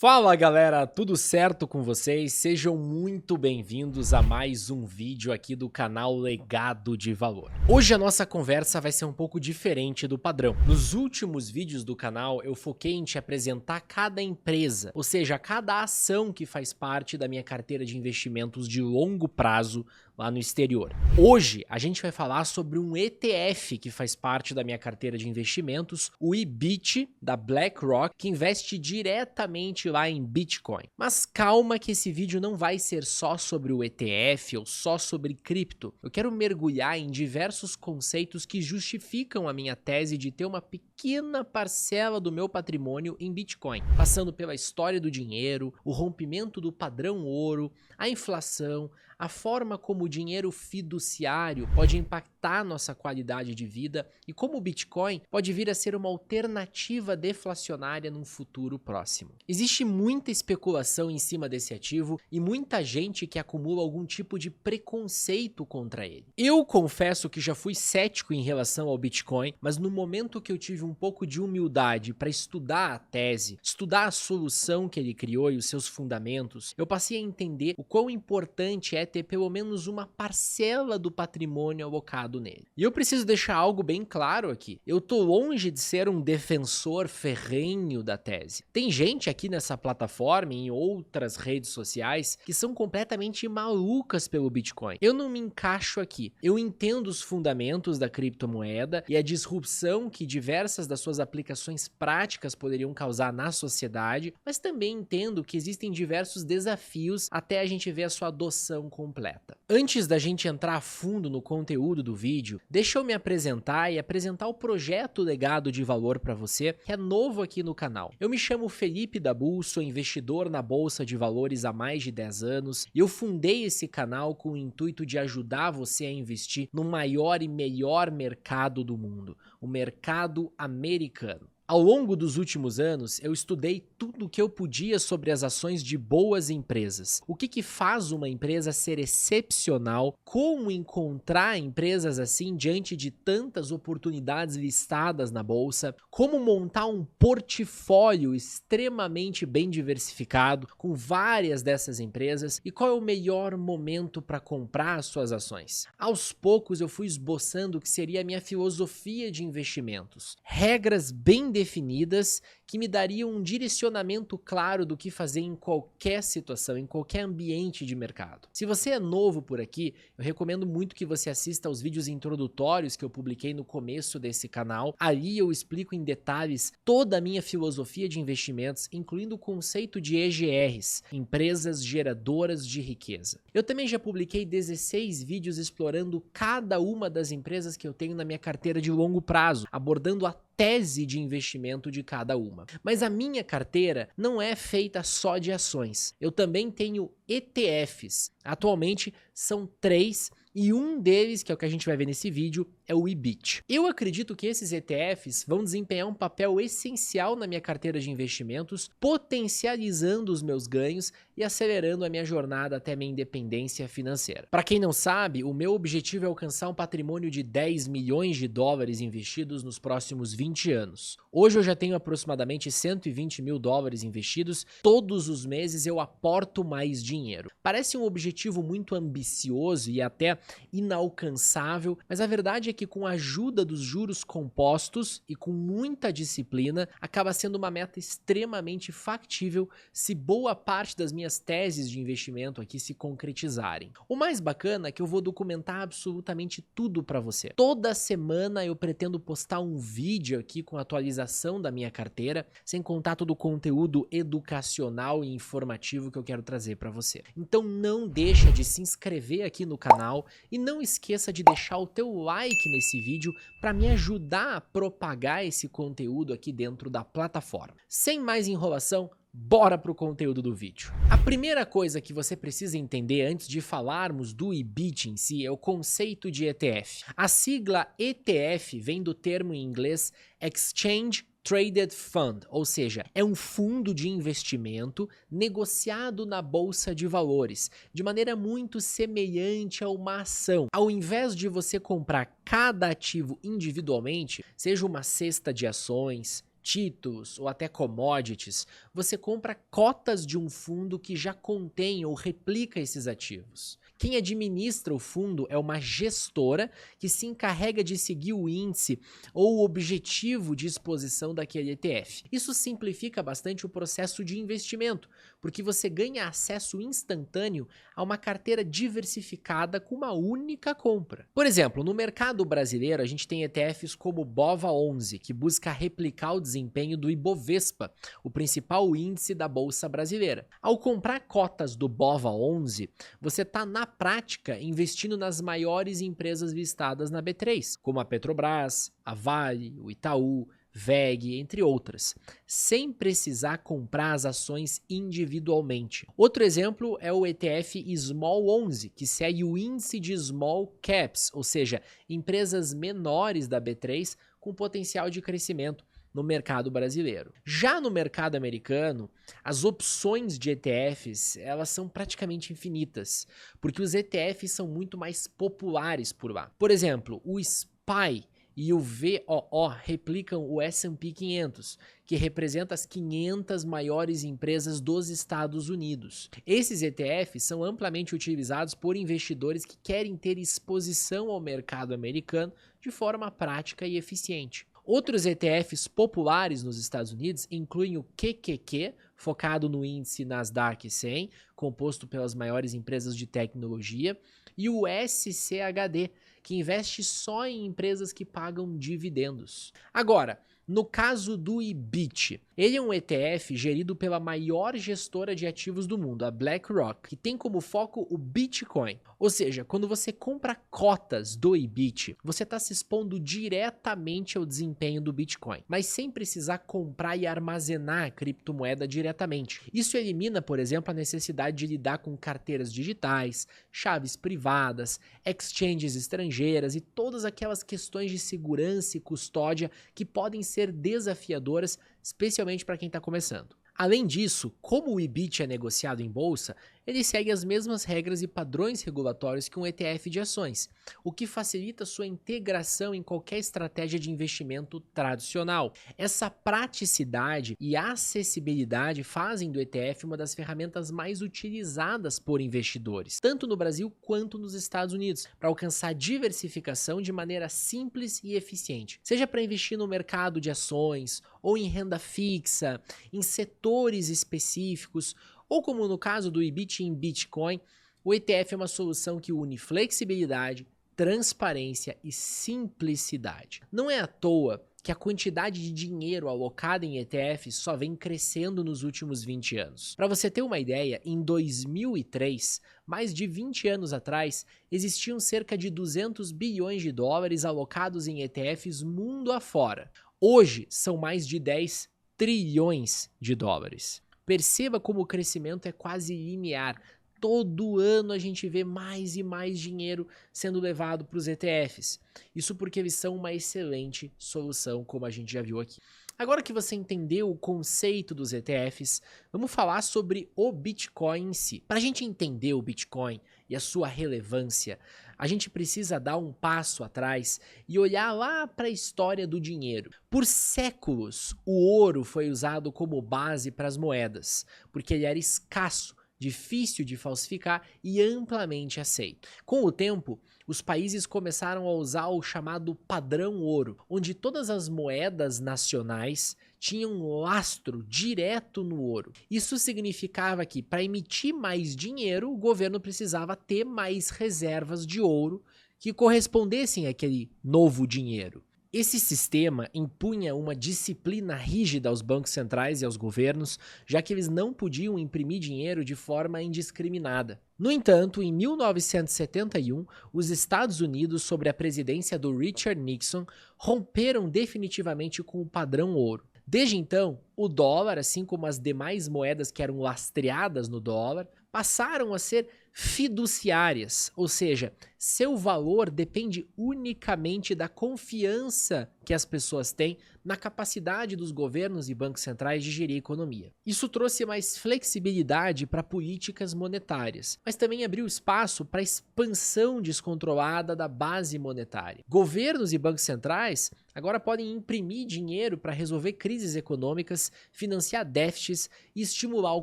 Fala galera, tudo certo com vocês? Sejam muito bem-vindos a mais um vídeo aqui do canal Legado de Valor. Hoje a nossa conversa vai ser um pouco diferente do padrão. Nos últimos vídeos do canal eu foquei em te apresentar cada empresa, ou seja, cada ação que faz parte da minha carteira de investimentos de longo prazo lá no exterior. Hoje a gente vai falar sobre um ETF que faz parte da minha carteira de investimentos, o IBIT da BlackRock, que investe diretamente lá em Bitcoin. Mas calma que esse vídeo não vai ser só sobre o ETF ou só sobre cripto. Eu quero mergulhar em diversos conceitos que justificam a minha tese de ter uma pequena parcela do meu patrimônio em Bitcoin, passando pela história do dinheiro, o rompimento do padrão ouro, a inflação, a forma como o dinheiro fiduciário pode impactar nossa qualidade de vida e como o Bitcoin pode vir a ser uma alternativa deflacionária num futuro próximo. Existe muita especulação em cima desse ativo e muita gente que acumula algum tipo de preconceito contra ele. Eu confesso que já fui cético em relação ao Bitcoin, mas no momento que eu tive um pouco de humildade para estudar a tese, estudar a solução que ele criou e os seus fundamentos, eu passei a entender o quão importante é ter pelo menos uma parcela do patrimônio alocado nele. E eu preciso deixar algo bem claro aqui. Eu tô longe de ser um defensor ferrenho da tese. Tem gente aqui nessa plataforma e em outras redes sociais que são completamente malucas pelo Bitcoin. Eu não me encaixo aqui. Eu entendo os fundamentos da criptomoeda e a disrupção que diversas das suas aplicações práticas poderiam causar na sociedade, mas também entendo que existem diversos desafios até a gente ver a sua adoção completa. Antes da gente entrar a fundo no conteúdo do vídeo, deixa eu me apresentar e apresentar o projeto Legado de Valor para você, que é novo aqui no canal. Eu me chamo Felipe Dabu, sou investidor na Bolsa de Valores há mais de 10 anos e eu fundei esse canal com o intuito de ajudar você a investir no maior e melhor mercado do mundo, o mercado americano. Ao longo dos últimos anos, eu estudei tudo o que eu podia sobre as ações de boas empresas. O que faz uma empresa ser excepcional, como encontrar empresas assim diante de tantas oportunidades listadas na bolsa, como montar um portfólio extremamente bem diversificado com várias dessas empresas e qual é o melhor momento para comprar as suas ações. Aos poucos eu fui esboçando o que seria a minha filosofia de investimentos. Regras bem definidas que me dariam um direcionamento claro do que fazer em qualquer situação, em qualquer ambiente de mercado. Se você é novo por aqui, eu recomendo muito que você assista aos vídeos introdutórios que eu publiquei no começo desse canal. Ali eu explico em detalhes toda a minha filosofia de investimentos, incluindo o conceito de EGRs, empresas geradoras de riqueza. Eu também já publiquei 16 vídeos explorando cada uma das empresas que eu tenho na minha carteira de longo prazo, abordando a tese de investimento de cada uma. Mas a minha carteira não é feita só de ações. Eu também tenho ETFs. Atualmente são 3 e um deles, que é o que a gente vai ver nesse vídeo, é o IBIT. Eu acredito que esses ETFs vão desempenhar um papel essencial na minha carteira de investimentos, potencializando os meus ganhos e acelerando a minha jornada até minha independência financeira. Para quem não sabe, o meu objetivo é alcançar um patrimônio de 10 milhões de dólares investidos nos próximos 20 anos. Hoje eu já tenho aproximadamente 120 mil dólares investidos, todos os meses eu aporto mais dinheiro. Parece um objetivo muito ambicioso e até inalcançável, mas a verdade é que com a ajuda dos juros compostos e com muita disciplina, acaba sendo uma meta extremamente factível se boa parte das minhas teses de investimento aqui se concretizarem. O mais bacana é que eu vou documentar absolutamente tudo para você. Toda semana eu pretendo postar um vídeo aqui com atualização da minha carteira, sem contar todo o conteúdo educacional e informativo que eu quero trazer para você. Então não deixa de se inscrever aqui no canal e não esqueça de deixar o teu like nesse vídeo para me ajudar a propagar esse conteúdo aqui dentro da plataforma. Sem mais enrolação, bora pro conteúdo do vídeo. A primeira coisa que você precisa entender antes de falarmos do IBIT em si é o conceito de ETF. A sigla ETF vem do termo em inglês Exchange Traded Fund, ou seja, é um fundo de investimento negociado na bolsa de valores, de maneira muito semelhante a uma ação. Ao invés de você comprar cada ativo individualmente, seja uma cesta de ações, títulos ou até commodities, você compra cotas de um fundo que já contém ou replica esses ativos. Quem administra o fundo é uma gestora que se encarrega de seguir o índice ou o objetivo de exposição daquele ETF. Isso simplifica bastante o processo de investimento, porque você ganha acesso instantâneo a uma carteira diversificada com uma única compra. Por exemplo, no mercado brasileiro, a gente tem ETFs como o BOVA11, que busca replicar o desempenho do Ibovespa, o principal índice da Bolsa Brasileira. Ao comprar cotas do BOVA11, você está na prática investindo nas maiores empresas listadas na B3, como a Petrobras, a Vale, o Itaú, VEG, entre outras, sem precisar comprar as ações individualmente. Outro exemplo é o ETF Small 11, que segue o índice de Small Caps, ou seja, empresas menores da B3 com potencial de crescimento no mercado brasileiro. Já no mercado americano, as opções de ETFs, elas são praticamente infinitas, porque os ETFs são muito mais populares por lá. Por exemplo, o SPY e o VOO replicam o S&P 500, que representa as 500 maiores empresas dos Estados Unidos. Esses ETFs são amplamente utilizados por investidores que querem ter exposição ao mercado americano de forma prática e eficiente. Outros ETFs populares nos Estados Unidos incluem o QQQ, focado no índice Nasdaq 100, composto pelas maiores empresas de tecnologia, e o SCHD, que investe só em empresas que pagam dividendos. Agora, no caso do IBIT, ele é um ETF gerido pela maior gestora de ativos do mundo, a BlackRock, que tem como foco o Bitcoin. Ou seja, quando você compra cotas do IBIT, você está se expondo diretamente ao desempenho do Bitcoin, mas sem precisar comprar e armazenar a criptomoeda diretamente. Isso elimina, por exemplo, a necessidade de lidar com carteiras digitais, chaves privadas, exchanges estrangeiras e todas aquelas questões de segurança e custódia que podem ser desafiadoras, especialmente para quem está começando. Além disso, como o IBIT é negociado em bolsa, ele segue as mesmas regras e padrões regulatórios que um ETF de ações, o que facilita sua integração em qualquer estratégia de investimento tradicional. Essa praticidade e acessibilidade fazem do ETF uma das ferramentas mais utilizadas por investidores, tanto no Brasil quanto nos Estados Unidos, para alcançar diversificação de maneira simples e eficiente, seja para investir no mercado de ações ou em renda fixa, em setores específicos, ou como no caso do IBIT em Bitcoin, o ETF é uma solução que une flexibilidade, transparência e simplicidade. Não é à toa que a quantidade de dinheiro alocada em ETFs só vem crescendo nos últimos 20 anos. Para você ter uma ideia, em 2003, mais de 20 anos atrás, existiam cerca de 200 bilhões de dólares alocados em ETFs mundo afora. Hoje, são mais de 10 trilhões de dólares. Perceba como o crescimento é quase linear. Todo ano a gente vê mais e mais dinheiro sendo levado para os ETFs. Isso porque eles são uma excelente solução, como a gente já viu aqui. Agora que você entendeu o conceito dos ETFs, vamos falar sobre o Bitcoin em si. Para a gente entender o Bitcoin e a sua relevância, a gente precisa dar um passo atrás e olhar lá para a história do dinheiro. Por séculos, o ouro foi usado como base para as moedas, porque ele era escasso, difícil de falsificar e amplamente aceito. Com o tempo, os países começaram a usar o chamado padrão ouro, onde todas as moedas nacionais tinham um lastro direto no ouro. Isso significava que, para emitir mais dinheiro, o governo precisava ter mais reservas de ouro que correspondessem àquele novo dinheiro. Esse sistema impunha uma disciplina rígida aos bancos centrais e aos governos, já que eles não podiam imprimir dinheiro de forma indiscriminada. No entanto, em 1971, os Estados Unidos, sob a presidência do Richard Nixon, romperam definitivamente com o padrão ouro. Desde então, o dólar, assim como as demais moedas que eram lastreadas no dólar, passaram a ser fiduciárias, ou seja, seu valor depende unicamente da confiança que as pessoas têm na capacidade dos governos e bancos centrais de gerir a economia. Isso trouxe mais flexibilidade para políticas monetárias, mas também abriu espaço para a expansão descontrolada da base monetária. Governos e bancos centrais agora podem imprimir dinheiro para resolver crises econômicas, financiar déficits e estimular o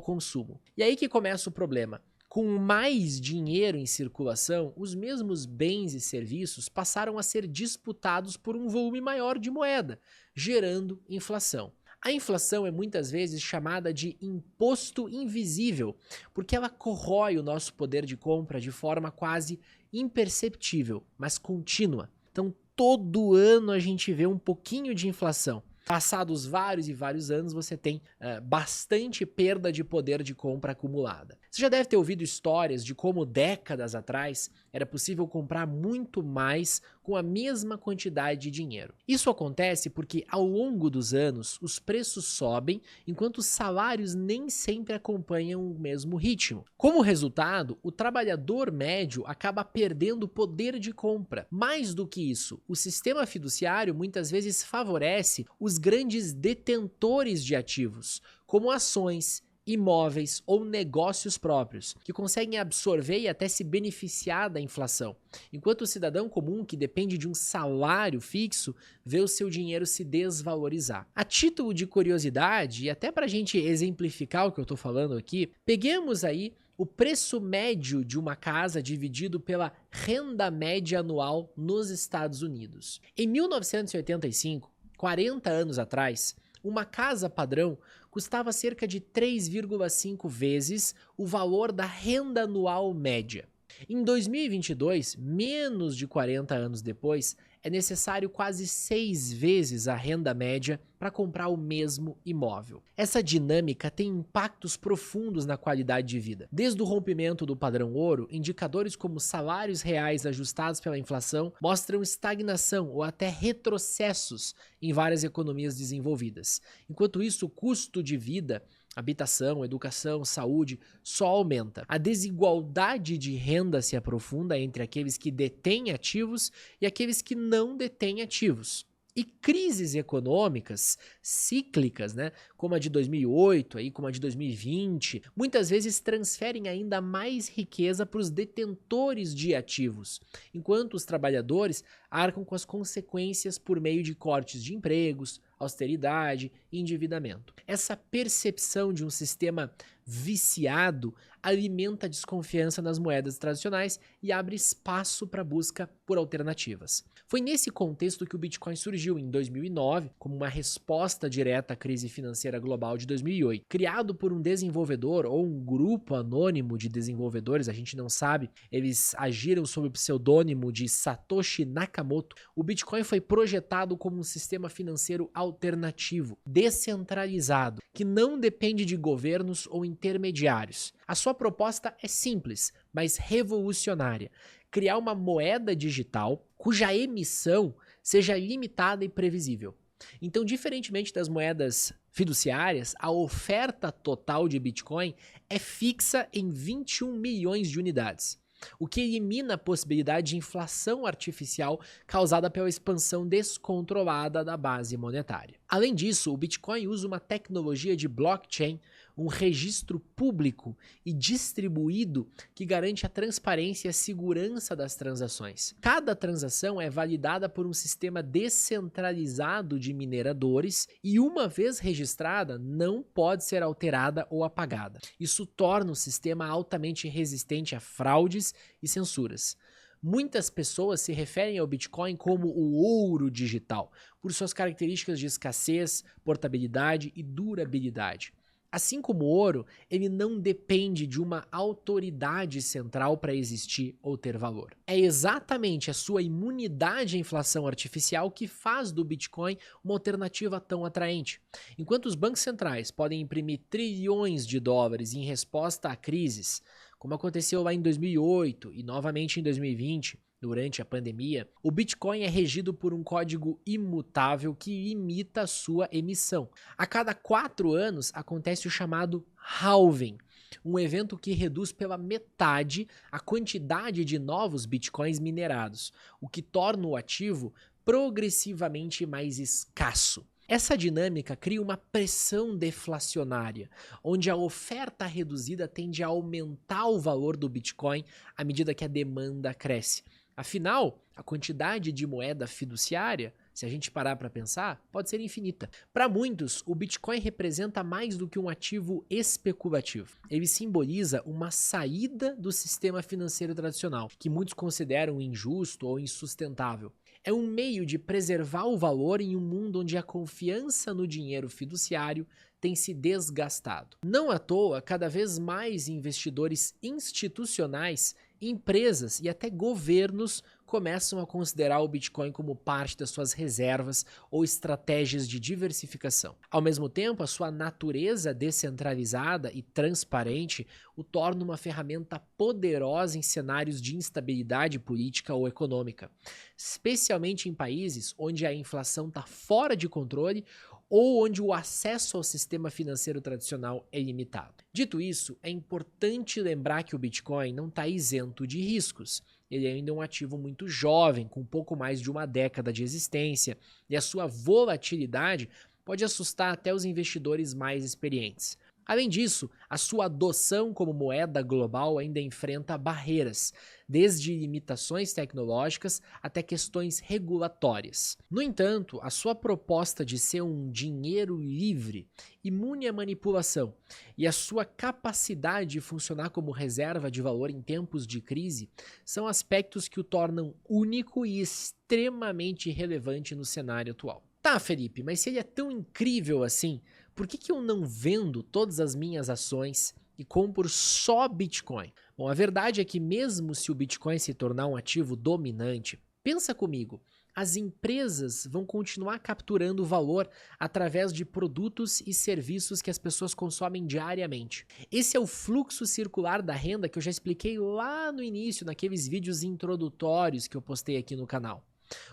consumo. E aí que começa o problema. Com mais dinheiro em circulação, os mesmos bens e serviços passaram a ser disputados por um volume maior de moeda, gerando inflação. A inflação é muitas vezes chamada de imposto invisível, porque ela corrói o nosso poder de compra de forma quase imperceptível, mas contínua. Então, todo ano a gente vê um pouquinho de inflação. Passados vários e vários anos, você tem bastante perda de poder de compra acumulada. Você já deve ter ouvido histórias de como décadas atrás era possível comprar muito mais com a mesma quantidade de dinheiro. Isso acontece porque ao longo dos anos os preços sobem enquanto os salários nem sempre acompanham o mesmo ritmo. Como resultado, o trabalhador médio acaba perdendo poder de compra. Mais do que isso, o sistema fiduciário muitas vezes favorece os grandes detentores de ativos, como ações, imóveis ou negócios próprios, que conseguem absorver e até se beneficiar da inflação, enquanto o cidadão comum, que depende de um salário fixo, vê o seu dinheiro se desvalorizar. A título de curiosidade, e até para a gente exemplificar o que eu estou falando aqui, peguemos aí o preço médio de uma casa dividido pela renda média anual nos Estados Unidos. Em 1985, 40 anos atrás, uma casa padrão custava cerca de 3,5 vezes o valor da renda anual média. Em 2022, menos de 40 anos depois, é necessário quase 6 vezes a renda média para comprar o mesmo imóvel. Essa dinâmica tem impactos profundos na qualidade de vida. Desde o rompimento do padrão ouro, indicadores como salários reais ajustados pela inflação mostram estagnação ou até retrocessos em várias economias desenvolvidas. Enquanto isso, o custo de vida, habitação, educação, saúde, só aumenta. A desigualdade de renda se aprofunda entre aqueles que detêm ativos e aqueles que não detêm ativos. E crises econômicas cíclicas, como a de 2008, como a de 2020, muitas vezes transferem ainda mais riqueza para os detentores de ativos, enquanto os trabalhadores arcam com as consequências por meio de cortes de empregos, austeridade e endividamento. Essa percepção de um sistema viciado alimenta a desconfiança nas moedas tradicionais e abre espaço para a busca por alternativas. Foi nesse contexto que o Bitcoin surgiu em 2009 como uma resposta direta à crise financeira global de 2008. Criado por um desenvolvedor ou um grupo anônimo de desenvolvedores, a gente não sabe, eles agiram sob o pseudônimo de Satoshi Nakamoto. O Bitcoin foi projetado como um sistema financeiro alternativo, descentralizado, que não depende de governos ou intermediários. A sua proposta é simples, mas revolucionária: criar uma moeda digital cuja emissão seja limitada e previsível. Então, diferentemente das moedas fiduciárias, a oferta total de Bitcoin é fixa em 21 milhões de unidades, o que elimina a possibilidade de inflação artificial causada pela expansão descontrolada da base monetária. Além disso, o Bitcoin usa uma tecnologia de blockchain, um registro público e distribuído que garante a transparência e a segurança das transações. Cada transação é validada por um sistema descentralizado de mineradores e, uma vez registrada, não pode ser alterada ou apagada. Isso torna o sistema altamente resistente a fraudes e censuras. Muitas pessoas se referem ao Bitcoin como o ouro digital, por suas características de escassez, portabilidade e durabilidade. Assim como o ouro, ele não depende de uma autoridade central para existir ou ter valor. É exatamente a sua imunidade à inflação artificial que faz do Bitcoin uma alternativa tão atraente. Enquanto os bancos centrais podem imprimir trilhões de dólares em resposta a crises, como aconteceu lá em 2008 e novamente em 2020, durante a pandemia, o Bitcoin é regido por um código imutável que imita a sua emissão. A cada 4 anos acontece o chamado halving, um evento que reduz pela metade a quantidade de novos bitcoins minerados, o que torna o ativo progressivamente mais escasso. Essa dinâmica cria uma pressão deflacionária, onde a oferta reduzida tende a aumentar o valor do Bitcoin à medida que a demanda cresce. Afinal, a quantidade de moeda fiduciária, se a gente parar para pensar, pode ser infinita. Para muitos, o Bitcoin representa mais do que um ativo especulativo. Ele simboliza uma saída do sistema financeiro tradicional, que muitos consideram injusto ou insustentável. É um meio de preservar o valor em um mundo onde a confiança no dinheiro fiduciário tem se desgastado. Não à toa, cada vez mais investidores institucionais, empresas e até governos começam a considerar o Bitcoin como parte das suas reservas ou estratégias de diversificação. Ao mesmo tempo, a sua natureza descentralizada e transparente o torna uma ferramenta poderosa em cenários de instabilidade política ou econômica, especialmente em países onde a inflação está fora de controle ou onde o acesso ao sistema financeiro tradicional é limitado. Dito isso, é importante lembrar que o Bitcoin não está isento de riscos. Ele ainda é um ativo muito jovem, com pouco mais de uma década de existência, e a sua volatilidade pode assustar até os investidores mais experientes. Além disso, a sua adoção como moeda global ainda enfrenta barreiras, desde limitações tecnológicas até questões regulatórias. No entanto, a sua proposta de ser um dinheiro livre, imune à manipulação, e a sua capacidade de funcionar como reserva de valor em tempos de crise são aspectos que o tornam único e extremamente relevante no cenário atual. Tá, Felipe, mas se ele é tão incrível assim, por que eu não vendo todas as minhas ações e compro só Bitcoin? Bom, a verdade é que mesmo se o Bitcoin se tornar um ativo dominante, pensa comigo, as empresas vão continuar capturando valor através de produtos e serviços que as pessoas consomem diariamente. Esse é o fluxo circular da renda que eu já expliquei lá no início, naqueles vídeos introdutórios que eu postei aqui no canal.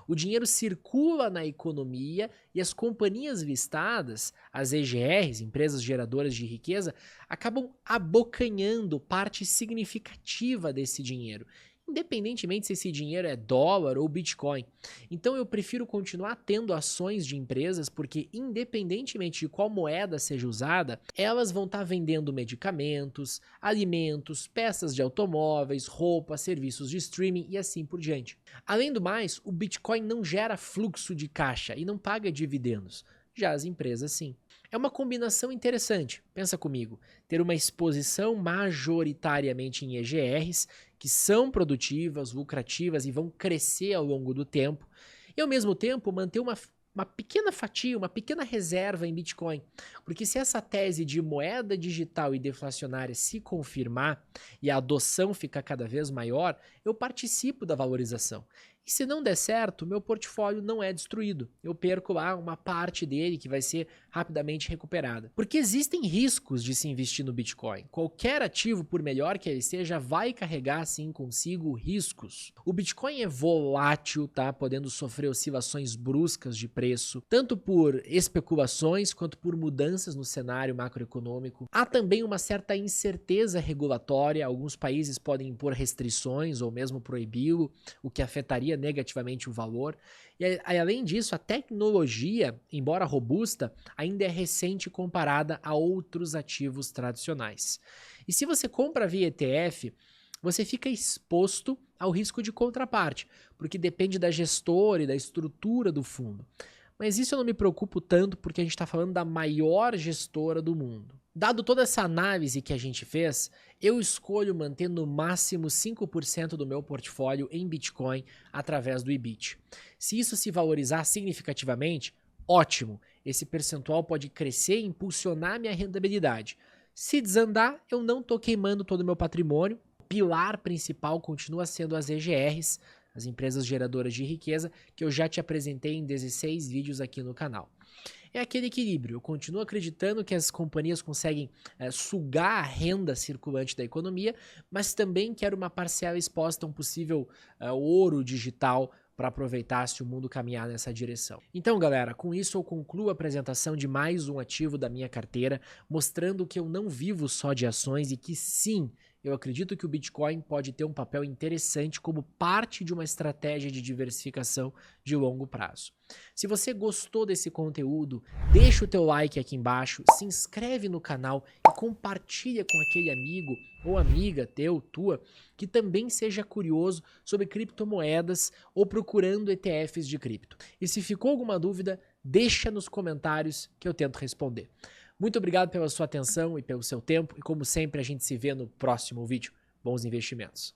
O dinheiro circula na economia e as companhias listadas, as EGRs, empresas geradoras de riqueza, acabam abocanhando parte significativa desse dinheiro, independentemente se esse dinheiro é dólar ou Bitcoin. Então eu prefiro continuar tendo ações de empresas porque, independentemente de qual moeda seja usada, elas vão estar vendendo medicamentos, alimentos, peças de automóveis, roupas, serviços de streaming e assim por diante. Além do mais, o Bitcoin não gera fluxo de caixa e não paga dividendos. Já as empresas sim. É uma combinação interessante, pensa comigo, ter uma exposição majoritariamente em EGRs, que são produtivas, lucrativas e vão crescer ao longo do tempo, e ao mesmo tempo manter uma pequena fatia, uma pequena reserva em Bitcoin, porque se essa tese de moeda digital e deflacionária se confirmar e a adoção ficar cada vez maior, eu participo da valorização. E se não der certo, meu portfólio não é destruído. Eu perco lá uma parte dele que vai ser rapidamente recuperada. Porque existem riscos de se investir no Bitcoin. Qualquer ativo, por melhor que ele seja, vai carregar sim consigo riscos. O Bitcoin é volátil, tá? Podendo sofrer oscilações bruscas de preço, tanto por especulações quanto por mudanças no cenário macroeconômico. Há também uma certa incerteza regulatória. Alguns países podem impor restrições ou mesmo proibi-lo, o que afetaria negativamente o valor. E além disso, a tecnologia, embora robusta, ainda é recente comparada a outros ativos tradicionais. E se você compra via ETF, você fica exposto ao risco de contraparte, porque depende da gestora e da estrutura do fundo. Mas isso eu não me preocupo tanto porque a gente está falando da maior gestora do mundo. Dado toda essa análise que a gente fez, eu escolho manter no máximo 5% do meu portfólio em Bitcoin através do IBIT. Se isso se valorizar significativamente, ótimo, esse percentual pode crescer e impulsionar minha rentabilidade. Se desandar, eu não estou queimando todo o meu patrimônio. O pilar principal continua sendo as EGRs, as empresas geradoras de riqueza, que eu já te apresentei em 16 vídeos aqui no canal. é aquele equilíbrio. Eu continuo acreditando que as companhias conseguem sugar a renda circulante da economia, mas também quero uma parcela exposta a um possível ouro digital para aproveitar se o mundo caminhar nessa direção. Então, galera, com isso eu concluo a apresentação de mais um ativo da minha carteira, mostrando que eu não vivo só de ações e que sim, eu acredito que o Bitcoin pode ter um papel interessante como parte de uma estratégia de diversificação de longo prazo. Se você gostou desse conteúdo, deixa o teu like aqui embaixo, se inscreve no canal e compartilha com aquele amigo ou amiga tua que também seja curioso sobre criptomoedas ou procurando ETFs de cripto. E se ficou alguma dúvida, deixa nos comentários que eu tento responder. Muito obrigado pela sua atenção e pelo seu tempo, e como sempre a gente se vê no próximo vídeo. Bons investimentos!